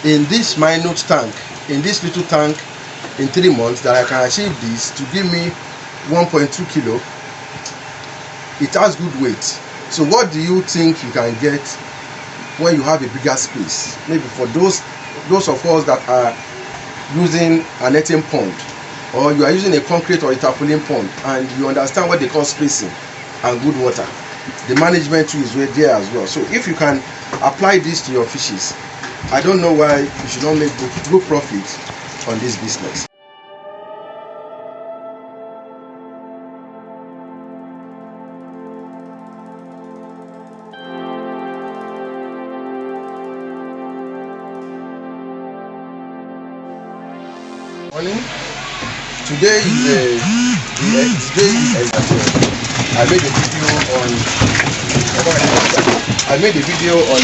in this minute tank, in this little tank, in 3 months, that I can achieve this to give me 1.2 kilo. It has good weight. So what do you think you can get when you have a bigger space? Maybe for those of us that are using a netting pond, or you are using a concrete or a tarpaulin pond, and you understand what they call spacing and good water, the management too is right there as well. So if you can apply this to your fishes, I don't know why you should not make good profit on this business. Morning. Today is I made a video on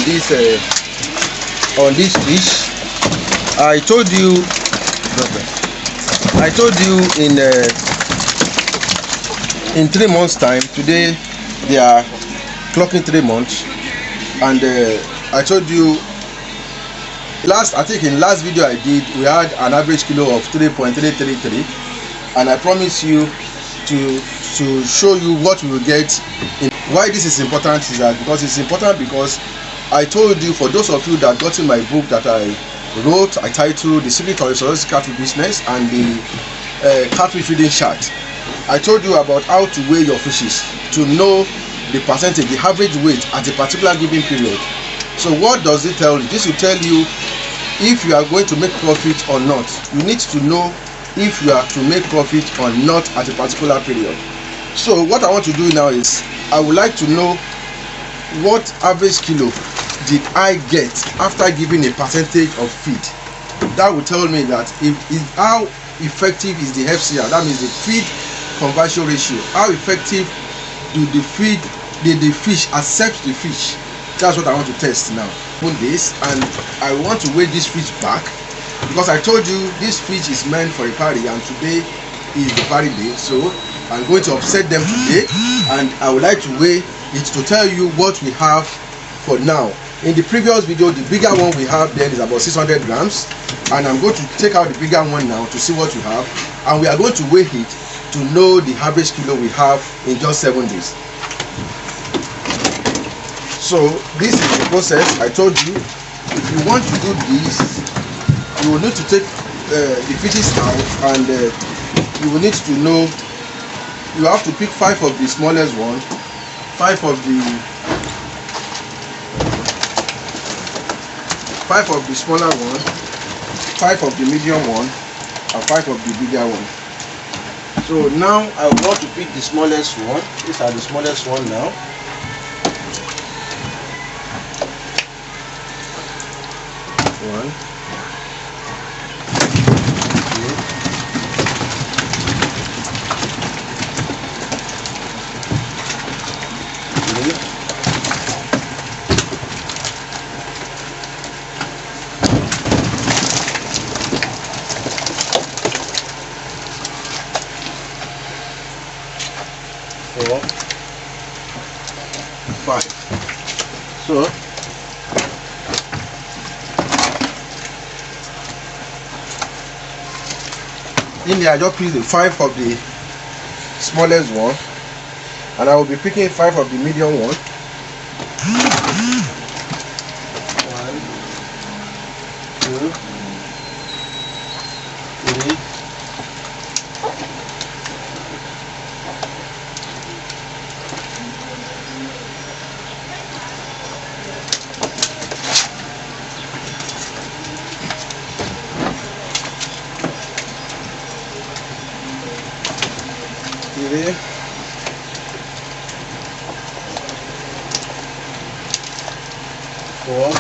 this fish. I told you in 3 months time. Today they are clocking 3 months, and I told you in last video I did, we had an average kilo of 3.333, and I promise you to show you what we will get. Why this is important is that because I told you, for those of you that got in my book that I wrote, I titled The Secret of a Successful Catfish Business and the Catfish Feeding Chart, I told you about how to weigh your fishes to know the percentage, the average weight at a particular given period. So what does it tell you? This will tell you if you are going to make profit or not. You need to know if you are to make profit or not at a particular period. So what I want to do now is, I would like to know what average kilo did I get after giving a percentage of feed. That will tell me that how effective is the FCR, that means the feed conversion ratio. How effective did the fish accept the fish? That's what I want to test now. Open this, and I want to weigh this fish back, because I told you this fish is meant for a party, and today is the party day. So I'm going to offset them today, and I would like to weigh it to tell you what we have for now. In the previous video, the bigger one we have then is about 600 grams, and I'm going to take out the bigger one now to see what we have, and we are going to weigh it to know the average kilo we have in just 7 days. So this is the process. I told you, if you want to do this, you will need to take the fishes out, and you will need to know, you have to pick 5 of the smallest one, 5 of the smaller one, 5 of the medium one, and 5 of the bigger one. So now I want to pick the smallest one. These are the smallest one now. One, two, 3, 4, 5. So in there I just pick the 5 of the smallest one, and I will be picking 5 of the medium one. 1, 2, 3, 4,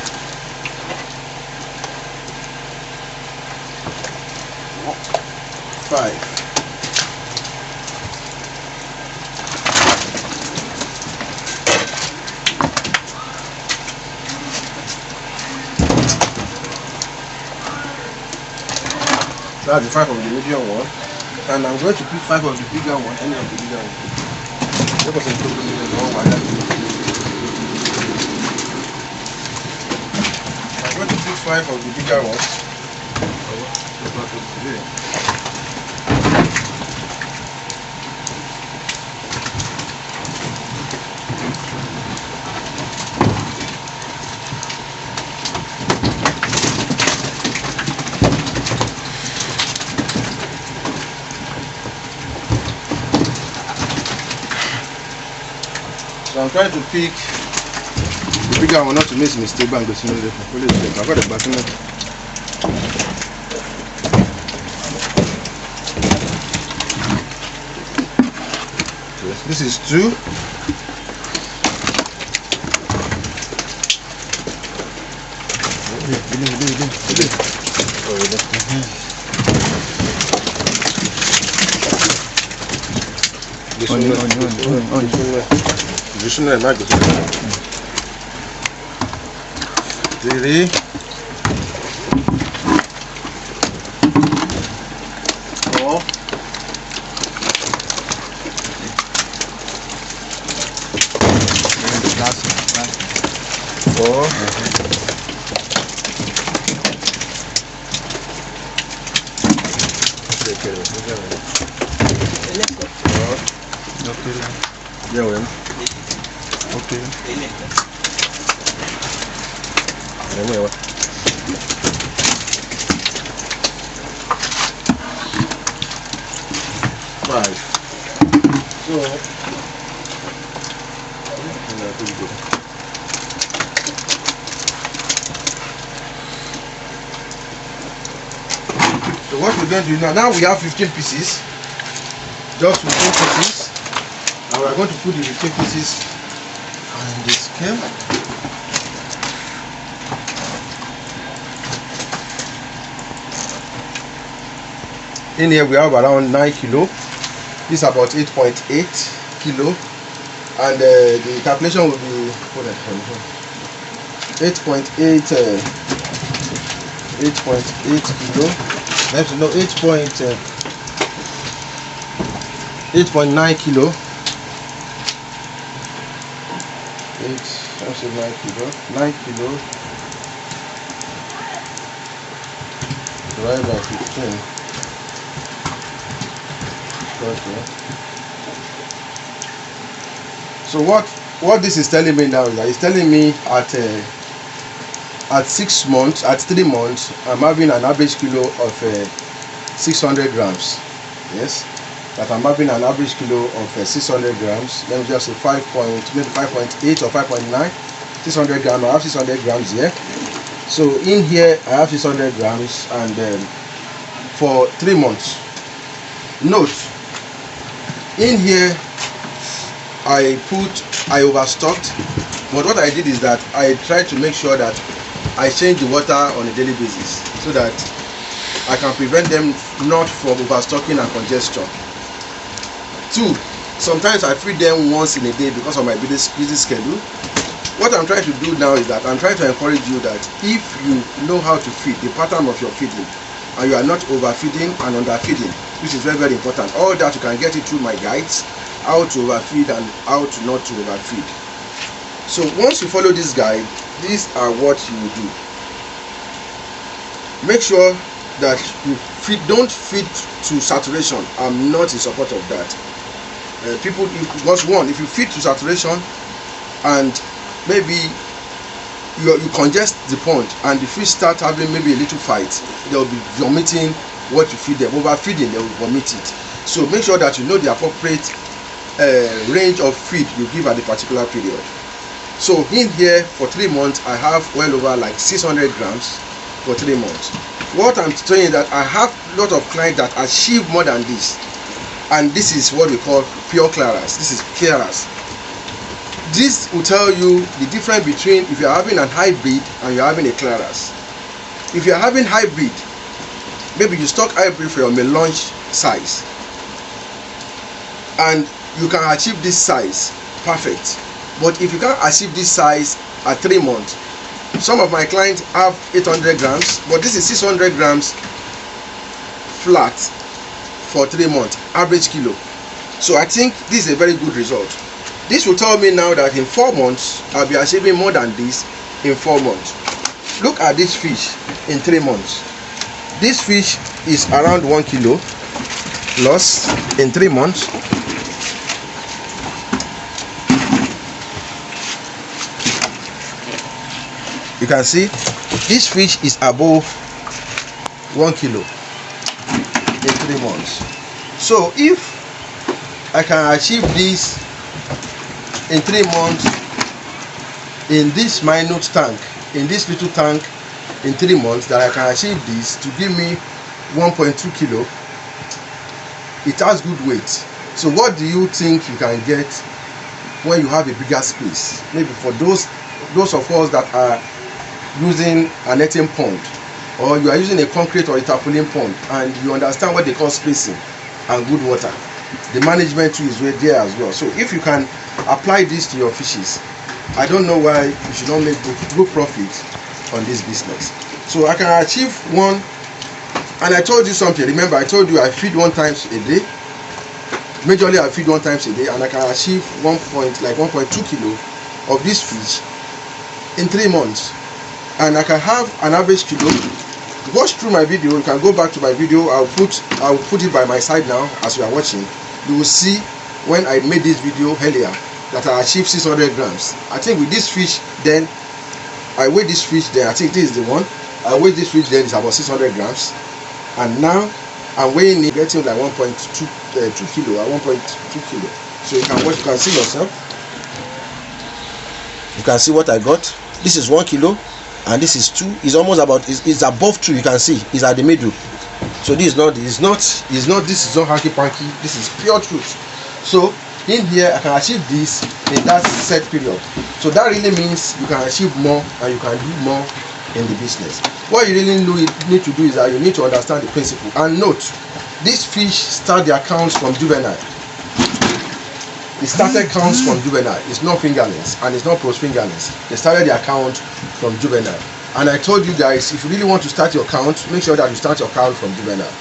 5. That's the 5 of the medium one, and I'm going to pick 5 of the bigger one, any of the bigger one. I'm going to pick 5 5 of the bigger ones. So I'm trying to pick the bigger one, not to make a mistake. I've got the button. Yes, this is 2. This one is 3. 4. 4. 5. So what we're going to do now we have 15 pieces, just 15 pieces, and we're going to put the 15 pieces on the scale. In here we have around 9 kilo. This is about 8.8 kilo, and the calculation will be 8.8 kilo. Let's know 8.9 kilo. 9 kilo divided by 15. Okay. So what this is telling me now is that it's telling me at 6 months, at 3 months, I'm having an average kilo of 600 grams. Yes, that I'm having an average kilo of 600 grams. Let me just say 5.8 or 5.9, 600 grams. I have 600 grams here. So in here I have 600 grams, and for 3 months. Note, in here I overstocked, but what I did is that I tried to make sure that I change the water on a daily basis so that I can prevent them not from overstocking and congestion. 2, sometimes I feed them once in a day because of my busy schedule. What I'm trying to do now is that I'm trying to encourage you that if you know how to feed, the pattern of your feeding, and you are not overfeeding and underfeeding, which is very, very important. All that you can get it through my guides, how to overfeed and how to not to overfeed. So once you follow this guide, these are what you will do. Make sure that you don't feed to saturation. I'm not in support of that. If you feed to saturation and maybe you congest the pond and the fish start having maybe a little fight, they will be vomiting what you feed them. Overfeeding, they will vomit it. So make sure that you know the appropriate range of feed you give at the particular period. So in here for 3 months I have well over like 600 grams for 3 months. What I'm saying is that I have a lot of clients that achieve more than this, and this is what we call pure clearance. This is clearance. This will tell you the difference between if you are having an hybrid and you are having a clearance. If you are having hybrid, maybe you stock hybrid for your melange size and you can achieve this size, perfect. But if you can't achieve this size at 3 months, some of my clients have 800 grams, but this is 600 grams flat for 3 months, average kilo. So I think this is a very good result. This will tell me now that in 4 months, I'll be achieving more than this in 4 months. Look at this fish. in 3 months. This fish is around 1 kilo loss in 3 months. You can see this fish is above 1 kilo in 3 months. So if I can achieve this in 3 months in this minute tank, in this little tank in 3 months, that I can achieve this to give me 1.2 kilo, it has good weight. So what do you think you can get when you have a bigger space? Maybe for those of us that are using a netting pond, or you are using a concrete or a tarpaulin pond, and you understand what they call spacing and good water, the management too is right there as well. So if you can apply this to your fishes, I don't know why you should not make good profit on this business. So I can achieve one, and I told you something. Remember, I told you I feed 1 time a day. Majorly I feed 1 time a day, and I can achieve 1.2 kilo of this fish in 3 months. And I can have an average kilo. Watch through my video. You can go back to my video. I'll put it by my side now as you are watching. You will see when I made this video earlier that I achieved 600 grams. I think with this fish, then I weigh this fish, then I think this is the one. I weigh this fish, then it's about 600 grams. And now I'm weighing it, getting like 1.2 kilo or 1.2 kilo. So you can watch, you can see yourself. You can see what I got. This is 1 kilo, and this is 2. It's almost about, it's above 2. You can see it's at the middle. So this is not hanky panky. This is pure truth. So in here I can achieve this in that set period. So that really means you can achieve more and you can do more in the business. What you really need to do is that you need to understand the principle. And note, this fish start their accounts from juvenile. It started counts from juvenile. It's not fingerlings and it's not post fingerlings. They started their account from juvenile. And I told you guys, if you really want to start your account, make sure that you start your account from juvenile.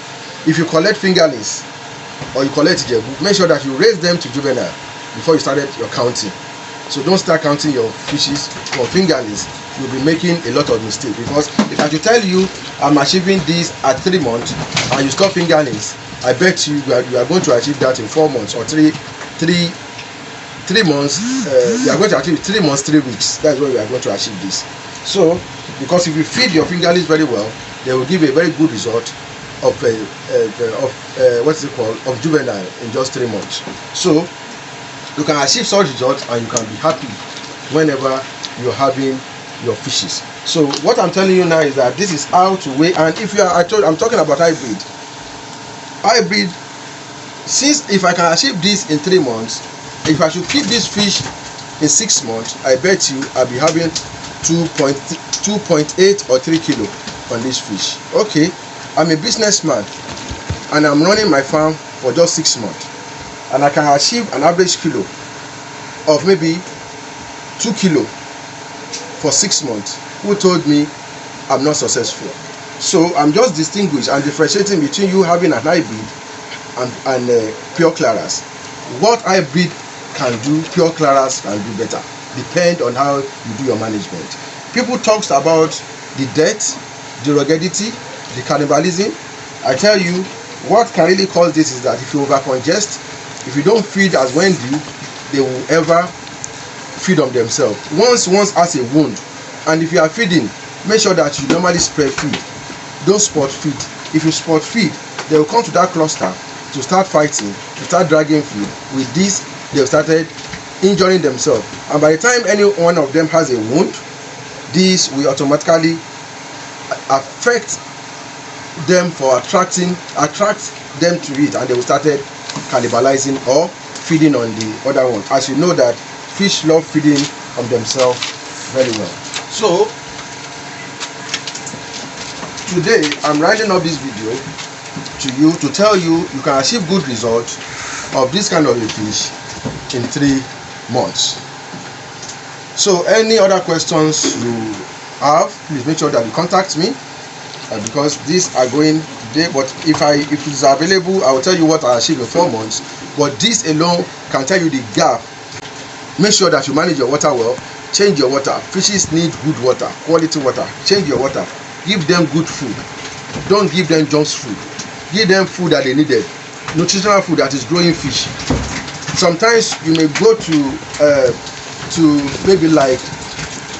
If you collect fingerlings or you collect jebu, make sure that you raise them to juvenile before you started your counting. So don't start counting your fishes for fingerlings. You'll be making a lot of mistakes, because if I should tell you I'm achieving this at 3 months and you stop fingerlings, I bet you are going to achieve that in 4 months or 3 months. You are going to achieve 3 months, 3 weeks. That's when you are going to achieve this. So because if you feed your fingerlings very well, they will give a very good result of what's it called, of juvenile in just 3 months. So you can achieve such results and you can be happy whenever you're having your fishes. So what I'm telling you now is that this is how to weigh. And if you are, I'm talking about hybrid, since if I can achieve this in 3 months, if I should keep this fish in 6 months, I bet you I'll be having 2.8 or 3 kilo on this fish. Okay, I'm a businessman and I'm running my farm for just 6 months, and I can achieve an average kilo of maybe 2 kilo for 6 months. Who told me I'm not successful? So I'm just distinguishing and differentiating between you having a hybrid and pure claras. What hybrid can do, pure claras can do better. Depend on how you do your management. People talk about the death, the ruggedity, the cannibalism. I tell you, what can really cause this is that if you overcongest, if you don't feed as when due, they will ever feed on themselves. Once has a wound, and if you are feeding, make sure that you normally spread feed. Don't spot feed. If you spot feed, they will come to that cluster to start fighting, to start dragging food. With this, they have started injuring themselves, and by the time any one of them has a wound, this will automatically affect them for attract them to it, and they will start cannibalizing or feeding on the other one. As you know that fish love feeding on themselves very well. So today I'm writing up this video to you to tell you you can achieve good results of this kind of a fish in 3 months. So any other questions you have, please make sure that you contact me, because these are going there. But if it is available, I will tell you what I achieved in 4 months. But this alone can tell you the gap. Make sure that you manage your water well. Change your water. Fishes need good water, quality water. Change your water. Give them good food. Don't give them just food. Give them food that they needed, nutritional food that is growing fish. Sometimes you may go to maybe like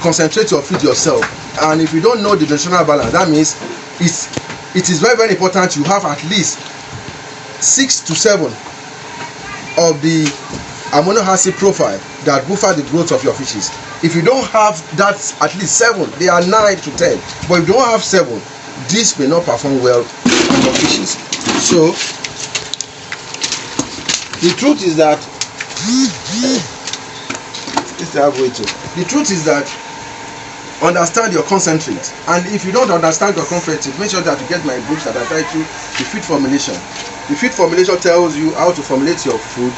concentrate your food yourself, and if you don't know the nutritional balance, that means it is very, very important you have at least 6 to 7 of the amino acid profile that buffer the growth of your fishes. If you don't have that, at least 7, they are 9 to 10. But if you don't have 7, this may not perform well in your fishes. So the truth is that the truth is that understand your concentrate, and if you don't understand your concentrate, make sure that you get my books that I title The Feed Formulation. The Feed Formulation tells you how to formulate your food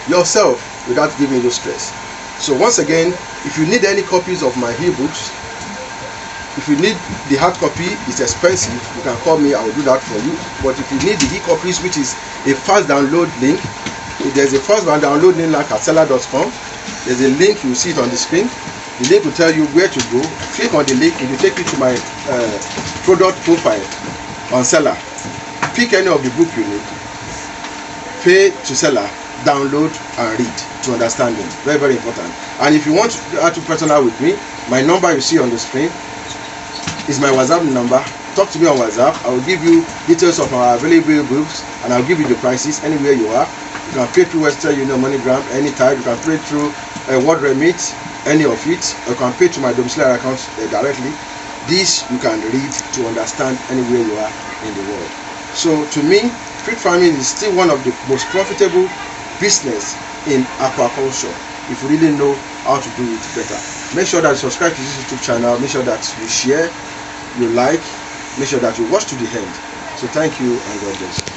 yourself without giving you stress. So once again, if you need any copies of my e-books, if you need the hard copy, it's expensive, you can call me, I will do that for you. But if you need the e-copies, which is a fast download link, there's a fast download link like at seller.com. There's a link, you see it on the screen. The link will tell you where to go. Click on the link, it will take you to my product profile on Seller. Pick any of the book you need, pay to Seller, download and read to understand them. Very, very important. And if you want to add to personal with me, my number you see on the screen is my WhatsApp number. Talk to me on WhatsApp. I will give you details of our available books, and I'll give you the prices anywhere you are. You can pay through Western Union, MoneyGram, anytime. You can pay through World Remit, any of it. You can pay to my domiciliary account directly. This you can read to understand anywhere you are in the world. So to me, feed farming is still one of the most profitable business in aquaculture if you really know how to do it better. Make sure that you subscribe to this YouTube channel. Make sure that you share, you like, make sure that you watch to the end. So thank you and God bless you.